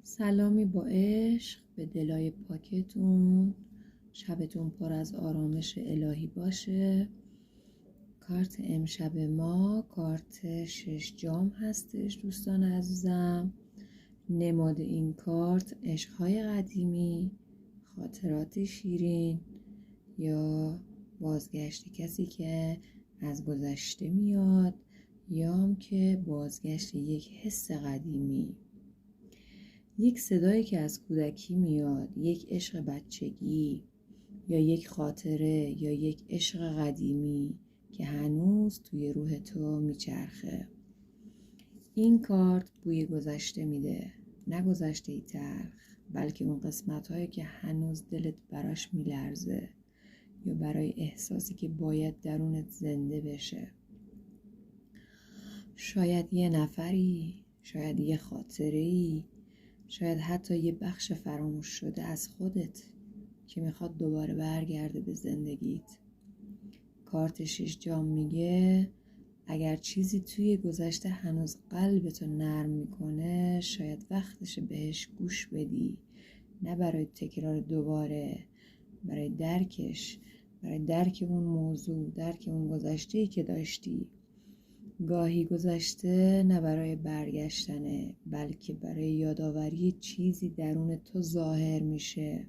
سلامی با عشق به دلای پاکتون. شبتون پر از آرامش الهی باشه. کارت امشب ما کارت 6 جام هستش دوستان عزیزم. نماد این کارت عشقهای قدیمی، خاطرات شیرین یا بازگشت کسی که از گذشته میاد یا هم که بازگشت یک حس قدیمی، یک صدایی که از کودکی میاد، یک عشق بچگی یا یک خاطره یا یک عشق قدیمی که هنوز توی روح تو میچرخه. این کارت بوی گذشته میده، نه گذشته ای تلخ، بلکه اون قسمت هایی که هنوز دلت براش میلرزه یا برای احساسی که باید درونت زنده بشه. شاید یه نفری، شاید یه خاطره‌ای، شاید حتی یه بخش فراموش شده از خودت که میخواد دوباره برگرده به زندگیت. کارت 6 جام میگه اگر چیزی توی گذشته هنوز قلبتو نرم میکنه، شاید وقتشه بهش گوش بدی، نه برای تکرار دوباره، برای درکش، برای درک اون موضوع، درک اون گذشته‌ای که داشتی. گاهی گذشته نه برای برگشتنه، بلکه برای یادآوری چیزی درون تو ظاهر میشه،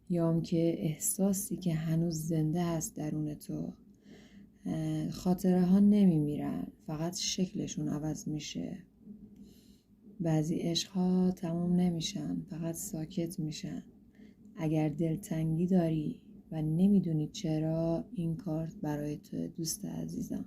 یا هم که احساسی که هنوز زنده هست درون تو. خاطره ها نمیمیرن، فقط شکلشون عوض میشه. بعضی عشق ها تمام نمیشن، فقط ساکت میشن. اگر دلتنگی داری و نمیدونی چرا، این کارت برای تو دوست عزیزم.